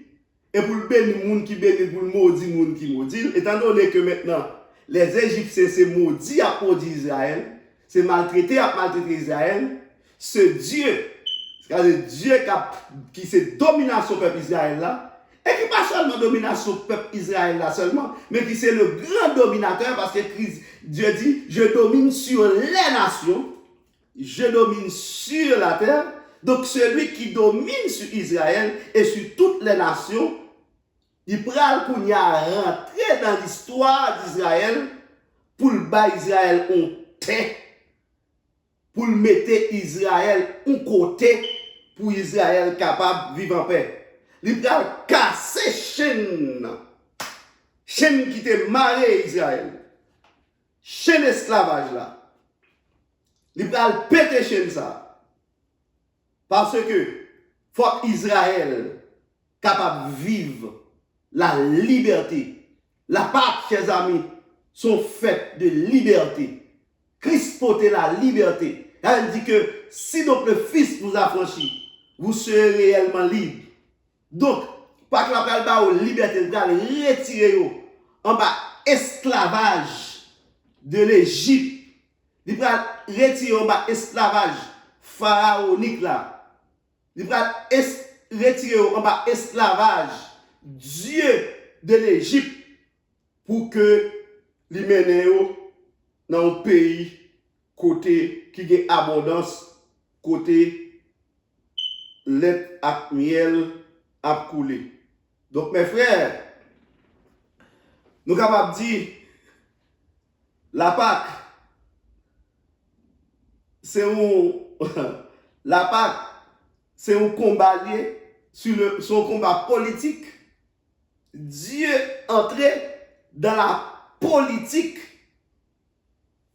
et pour le bénir les gens qui bénissent, pour le maudire les gens qui maudissent. Étant donné que maintenant, les Égyptiens c'est maudit à cause d'Israël, c'est maltraité à maltraiter Israël, ce Dieu, c'est-à-dire Dieu qui c'est domination peuple Israël là, et qui pas seulement domination peuple Israël là seulement, mais qui c'est le grand dominateur parce que Dieu dit, je domine sur les nations, je domine sur la terre. Donc celui qui domine sur Israël et sur toutes les nations, il prend pour y rentrer dans l'histoire d'Israël pour le bas Israël en tête, pour le mettre Israël en côté, pour Israël capable de vivre en paix. Il prend casser chaîne qui te marré Israël, chaîne esclavage là. Il prend péter chaîne ça. Parce que faut Israël capable de vivre la liberté. La Pâque, chers amis, sont faites de liberté. Christ porte la liberté. Elle dit que si donc le Fils vous affranchit, vous serez réellement libre. Donc, pas que la parole de liberté, vous allez retirer en bas esclavage de l'Égypte. Vous allez retirer en bas esclavage pharaonique là. Il va retirer en bas esclavage Dieu de l'Égypte pour que les mène dans un pays côté qui a abondance, côté lait et miel à couler. Donc mes frères, nous sommes capables de dire la Pâque, c'est la Pâque, c'est un combat lié sur un combat politique. Dieu entrait dans la politique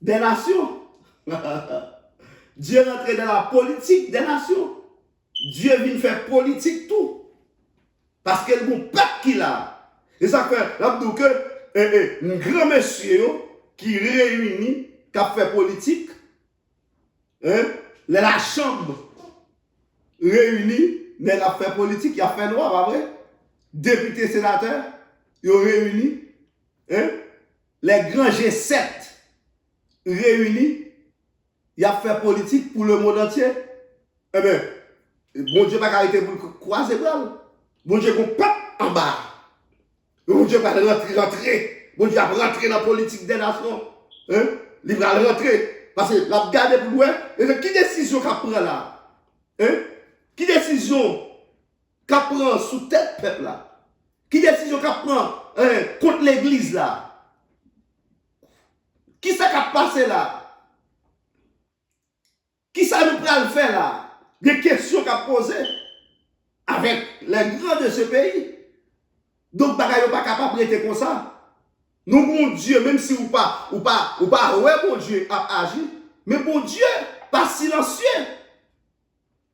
des nations. Dieu est rentré dans la politique des nations. Dieu vient faire politique tout. Parce que le peuple qu'il a. Et ça fait, là, que un grand monsieur qui réunit, qui a fait politique, la chambre réunie, mais il a fait politique, il a fait loi, pas vrai? Députés, sénateurs, ils ont réuni, les grands G7 réunis, il a fait politique pour le monde entier. Eh bien, bon Dieu n'a pas arrêté pour croiser bras. Bon Dieu qu'on peuple en bas. Bon Dieu va rentrer. Bon Dieu va rentrer dans la politique des nations. Il va rentrer. Parce que la garde pour loin. Qui décision qu'a prend là? Qui décision qu'a prend sous tête peuple là? Qui décision qu'a prend contre l'église là? Qui ça qu'a passé là? Qui ça nous prend le faire là? Des questions qu'a posées avec les grands de ce pays. Donc, bagaille pas capable de rester comme ça. Nous, bon Dieu, même si ou pas, ouais, bon Dieu a agi, mais bon Dieu, pas silencieux.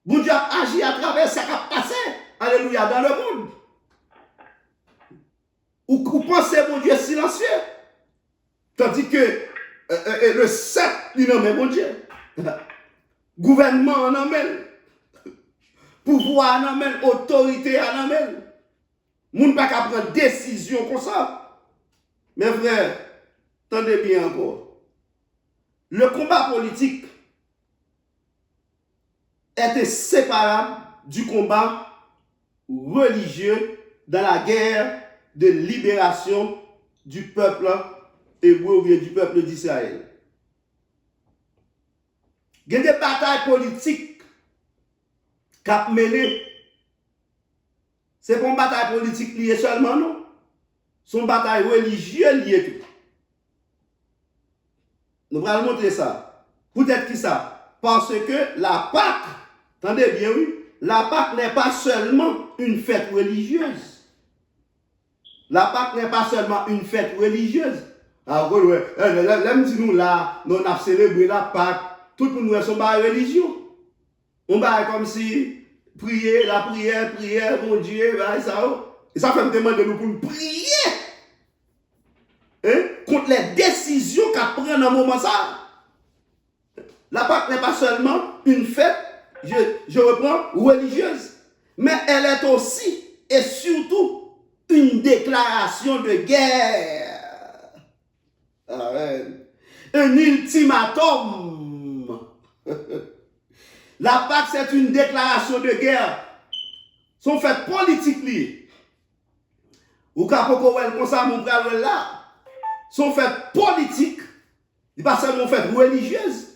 Bon Dieu a agi à travers ça qui a passé, alléluia, dans le monde. Ou pensez, bon Dieu, silencieux. Tandis que le sept, il nomme bon Dieu. Gouvernement en amène. Pouvoir en amène. Autorité en amène. Moun pas qu'à prendre décision comme ça. Mes frères, attendez bien encore. Le combat politique était séparable du combat religieux dans la guerre de libération du peuple hébreu ou bien du peuple d'Israël. Il y a des batailles politiques qui ont mené. Ce n'est pas une bataille politique liée seulement, non. C'est une bataille religieuse liée tout. Nous allons montrer ça. Peut-être qui ça? Parce que la Pâque, attendez bien, oui, la Pâque n'est pas seulement une fête religieuse. La Pâque n'est pas seulement une fête religieuse. Alors, même si nous là, nous avons célébré la Pâque, tout le monde son bar religion. On va comme si prier, la prière, mon Dieu, ça. Et ça fait me demander de nous pour prier. Contre les décisions qu'à prendre dans le moment ça. La Pâque n'est pas seulement une fête, je reprends, religieuse, mais elle est aussi et surtout une déclaration de guerre. Un ultimatum. La Pâque, c'est une déclaration de guerre. Son fait politique lié. Ou kapoko wel comme ça, mon frère là. Son fait politique. Il pas seulement fait religieuse.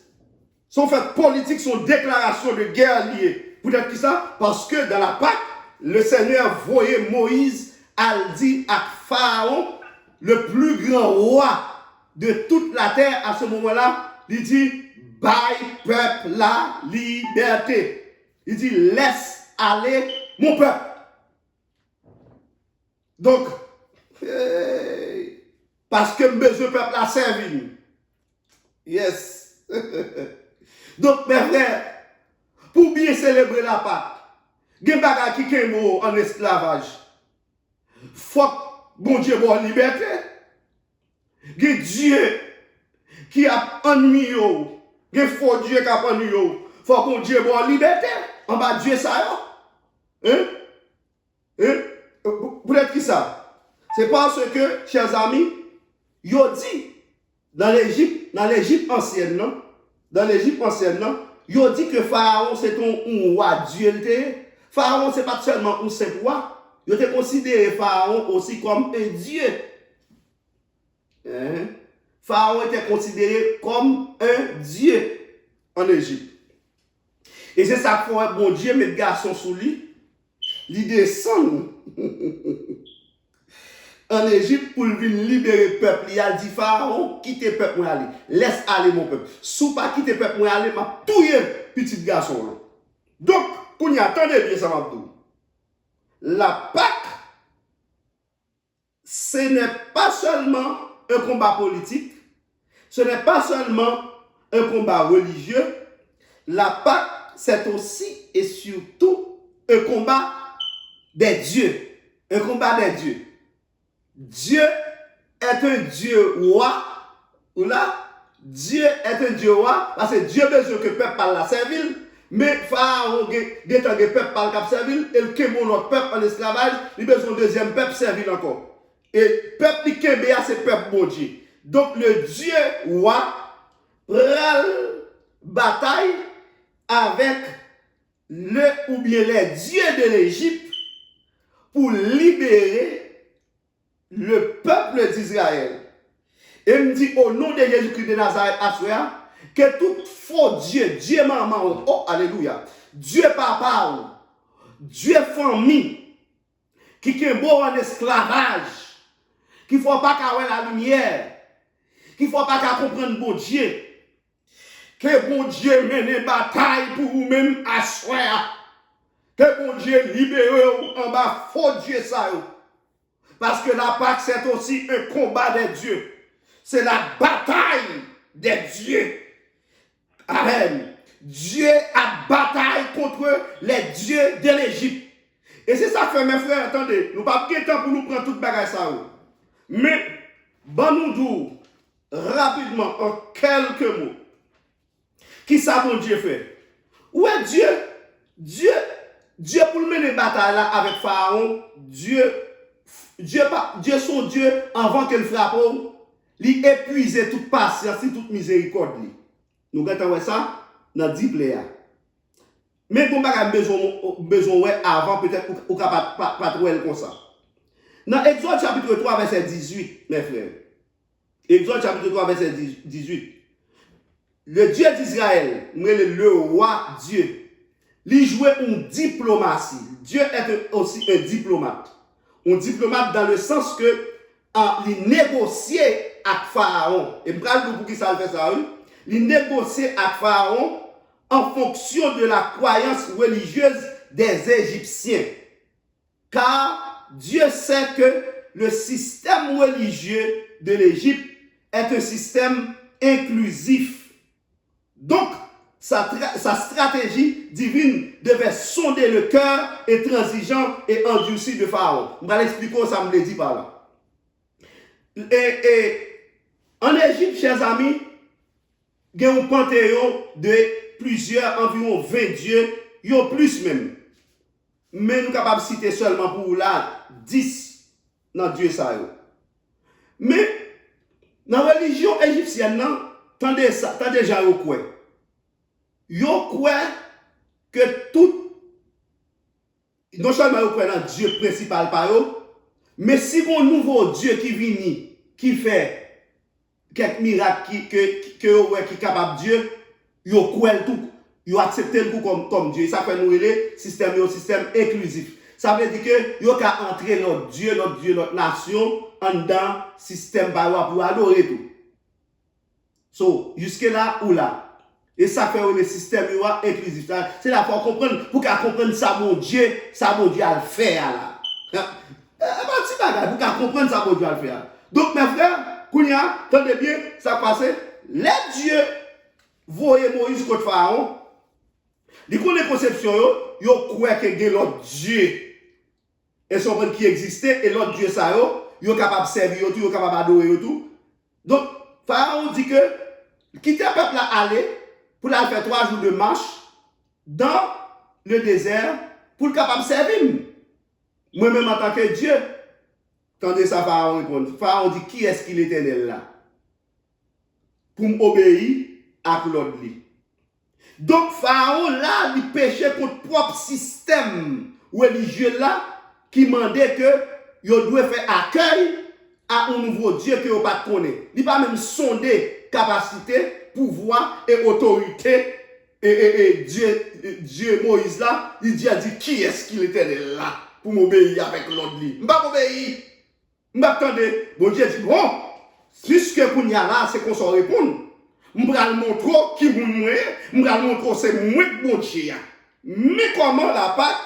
Son fait politique, son déclaration de guerre liée. Peut-être qui ça? Parce que dans la Pâque, le Seigneur voyait Moïse a dit à Pharaon, le plus grand roi de toute la terre à ce moment-là, il dit, bâille peuple la liberté. Il dit, laisse aller mon peuple. Donc, parce que besoin peuple a servi. Yes. Donc, mes frères, pour bien célébrer la Pâque, il y a des gens qui sont en esclavage. Faut bon Dieu bon liberté. Il y a Dieu qui a ennuyé. Il y a faux Dieu qui a ennuyé. Faut bon Dieu bon liberté. En bas Dieu ça. Vous êtes qui ça? C'est parce que, chers amis, il dit dans l'Égypte ancienne, non? Dans l'Égypte ancienne, non? Il dit que Pharaon c'est un roi Dieu. Pharaon c'est pas seulement un simple roi. Il était considéré Pharaon aussi comme un dieu. Pharaon était considéré comme un dieu en Égypte. Et c'est ça qu'il faut un bon Dieu mettre garçon sous lui. Il descend en Égypte pour venir libérer le peuple. Il a dit Pharaon, quitte le peuple, moi aller. Laisse aller mon peuple. Sous pas quitter le peuple, moi aller, m'a touillé petit garçon là. Donc, pour y attendre bien ça m'a dit. La Pâque ce n'est pas seulement un combat politique, ce n'est pas seulement un combat religieux. La Pâque, c'est aussi et surtout un combat des dieux. Un combat des dieux. Dieu est un Dieu roi. Ou là, Dieu est un Dieu roi, parce que Dieu besoin que le peuple parle la servile, mais Pharaon, le peuple parle la servile, et le Kémon, notre peuple en esclavage, il a besoin de deuxième peuple servile encore. Et le peuple qui est c'est le peuple bon Dieu. Donc le Dieu roi prend bataille avec le ou bien les dieux de l'Égypte pour libérer le peuple d'Israël. Et me dit au nom de Jésus-Christ de Nazareth, que tout faux Dieu, Dieu maman, oh alléluia, Dieu papa, Dieu famille, qui est beau en esclavage, qui ne faut pas qu'avoir la lumière, qui ne faut pas qu'à comprendre bon Dieu, que bon Dieu mène une bataille pour vous-même à soi, que bon Dieu libère en bas faux Dieu ça. Parce que la Pâque c'est aussi un combat des dieux. C'est la bataille des dieux. Amen. Dieu a bataille contre les dieux de l'Égypte. Et c'est ça que fait mes frères, attendez, nous n'avons pas de temps pour nous prendre toute bagaille ça. Mais, bon nous dire rapidement, en quelques mots, qui ça mon Dieu fait? Où est Dieu pour mener une bataille là avec Pharaon, Dieu son Dieu, avant qu'il frappe, il épuise toute patience, toute miséricorde. Nous avons ça dans 10 pléas. Mais pour nous besoin avant, peut-être, ou capable pas trouver comme ça. Dans Exode chapitre 3, verset 18, mes frères. Exode chapitre 3, verset 18. Le Dieu d'Israël, le roi Dieu, il jouait une diplomatie. Dieu est aussi un diplomate. Un diplomate dans le sens que il négociait avec Pharaon. Et pour qui ça fait ça? Il négociait avec Pharaon en fonction de la croyance religieuse des Égyptiens. Car Dieu sait que le système religieux de l'Égypte est un système inclusif. Donc, sa stratégie divine devait sonder le cœur intransigeant et endurci de Pharaon. Je vais l'expliquer, ça me le dit par là. Et en Égypte, chers amis, il y a un panthéon de environ 20 dieux, il y a plus même. Mais nous sommes capables de citer seulement pour là 10 dans Dieu ça. Mais dans la religion égyptienne, tendez déjà au quoi. Yo croit que tout, non seulement yo croit dans Dieu principal par eux, mais si un nouveau Dieu qui vient, qui fait quelques miracles qui est capable de Dieu, yo croit tout, yo accepte le coup comme Dieu. Ça fait nous le système inclusif. Ça veut dire que yo ka entrer notre Dieu, notre nation en dans système pour adorer tout. So, jusque là ou là. Et ça fait le système inclusif. C'est là pour comprendre, pour qu'à comprendre ça, mon Dieu à le faire là. Pour qu'à comprendre ça, mon Dieu à le faire. Donc, mes frères, Kounia, attendez bien, ça passe. Les dieux voyaient Moïse contre Pharaon. Les conceptions, ils croient qu'il y a l'autre Dieu. Et sont qui existait, et l'autre Dieu, ça, ils sont capables de servir, ils sont capables d'adorer tout. Donc, Pharaon dit que quitter le peuple à aller, pour la faire 3 jours de marche dans le désert pour le capable de servir. Moi-même en tant que Dieu, tendez ça Pharaon répondre. Pharaon dit qui est-ce qu'il l'Éternel là? Pour m'obéir à l'autre. Donc Pharaon là, il péchait contre le propre système religieux là qui demandait que il doit faire accueil à un nouveau Dieu que vous ne connaissez pas. Il ne pas même sonder capacité, pouvoir et autorité. Et Dieu Moïse là, il dit qui est-ce qu'il était là pour m'obéir avec l'autre lit. Je ne vais pas m'obéir. Je ne vais pas attendre. Bon Dieu dit, bon, puisque vous y a là, c'est qu'on s'en répond. Je vais le montrer qui vous mourir. Je vais le montrer c'est moi qui bon Dieu. Mais comment la Pâque,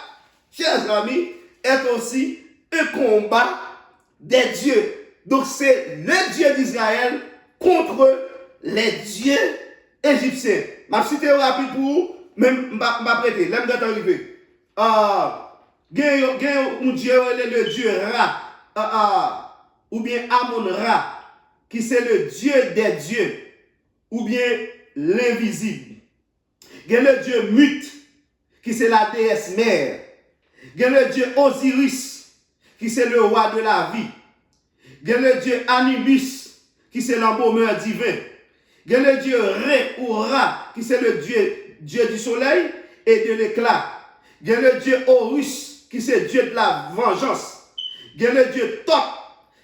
chers amis, est aussi un combat des dieux. Donc c'est le Dieu d'Israël contre les dieux égyptiens. Je vais citer rapide pour vous, même m'a prêté, l'aime d'être arrivé. Un Dieu, le Dieu Ra, ou bien Amon Ra, qui c'est le Dieu des dieux, ou bien l'invisible. Il y a le Dieu Mut, qui c'est la déesse mère. Il y a le Dieu Osiris, qui c'est le roi de la vie. Il y a le Dieu Anubis, qui c'est l'embaumeur divin. Il y a le Dieu Ré ou Ra, qui c'est le Dieu du soleil et de l'éclat. Il y a le Dieu Horus, qui c'est Dieu de la vengeance. Il y a le Dieu Thoth,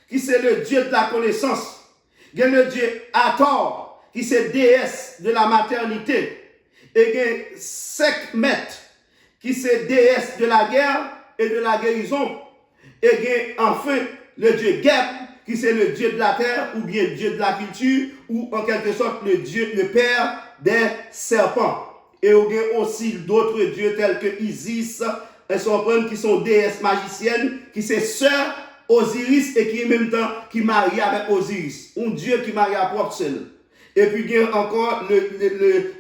qui c'est le Dieu de la connaissance. Il y a le Dieu Hathor, qui c'est déesse de la maternité. Et il y a Sekhmet, qui c'est déesse de la guerre et de la guérison. Et il y a enfin le Dieu Geb, qui c'est le Dieu de la terre, ou bien Dieu de la culture, ou en quelque sorte le Dieu, le père des serpents. Et il y a aussi d'autres dieux tels que Isis, qui sont déesses magiciennes, qui c'est sœur Osiris et qui en même temps qui marie avec Osiris. Un Dieu qui marie à propre seul. Et puis il y a encore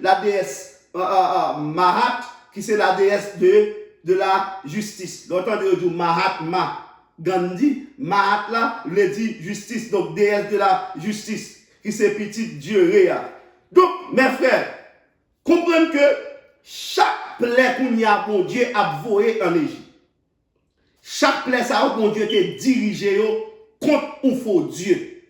la déesse Mahat, qui c'est la déesse de la justice. L'entendez du Mahatma Gandhi, Mahat là, le dit justice, donc déesse de la justice, qui c'est petit Dieu Réa. Donc, mes frères, comprenez que chaque plaie qu'on y a, bon Dieu a voyé en Égypte. Chaque plaie ça, bon Dieu te dirigé contre un faux Dieu.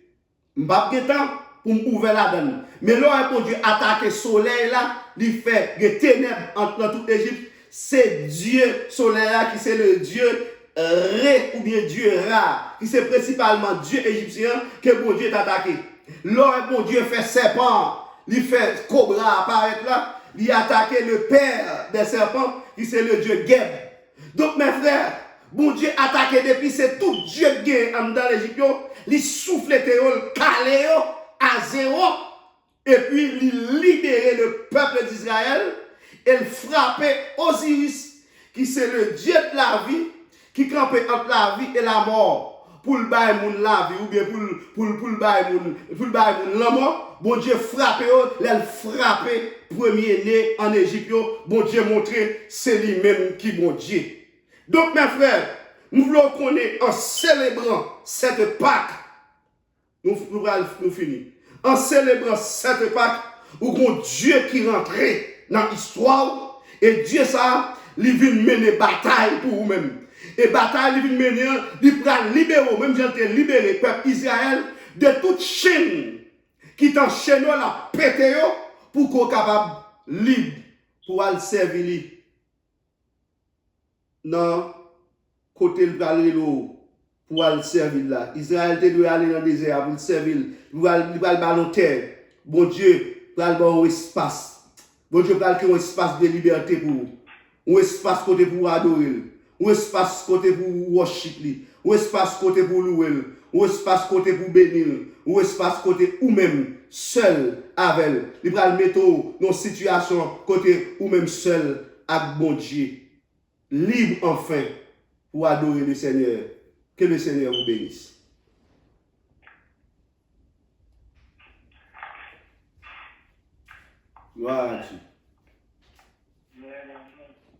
M'bap temps pour m'ouvrir la donne. Mais là, bon Dieu attaque le soleil là, il fait des ténèbres dans toute l'Égypte. C'est Dieu soleil là qui c'est le Dieu Ré ou bien Dieu Ra, qui c'est principalement Dieu égyptien que bon Dieu t'a attaqué. Là, bon Dieu fait serpent, il fait cobra apparaître là, il attaque le père des serpents, qui c'est le Dieu Geb. Donc mes frères, bon Dieu attaqué depuis c'est tout Dieu qui dans l'Égypte, il souffle théol, calé à zéro, et puis il libérait le peuple d'Israël, et il frappait Osiris, qui c'est le Dieu de la vie, qui campait entre la vie et la mort, pour le bail moun la vie, ou bien pour le bail moun la mort. Bon Dieu frappé, il frappé premier-né en Égypte, bon Dieu montré, c'est lui-même qui bon Dieu. Donc mes frères, nous voulons connaître en célébrant cette Pâque, nous finissons, en célébrant cette Pâque, où bon Dieu qui rentrait dans l'histoire, et Dieu ça, il vient mener bataille pour vous-même. Et bataille, il vient mener, il prend libérer, même j'ai libéré le peuple Israël de toute chaîne qui t'enchaîne la pété pour qu'on soit capable libre pour aller servir. Non, côté le parler pour aller servir là. Israël doit aller dans le désert pour le servir. Il va le ballon terre. Bon Dieu, il va le un espace. Bon Dieu, il va un espace de liberté pour vous. Un espace côté pour adorer. Un espace côté pour worship. Un espace côté pour louer. Un espace côté pour bénir. Un espace côté ou même seul avec. Il va le mettre dans une situation côté ou même seul avec bon Dieu. Libre enfin pour adorer le Seigneur. Que le Seigneur vous bénisse. Gloire à Dieu.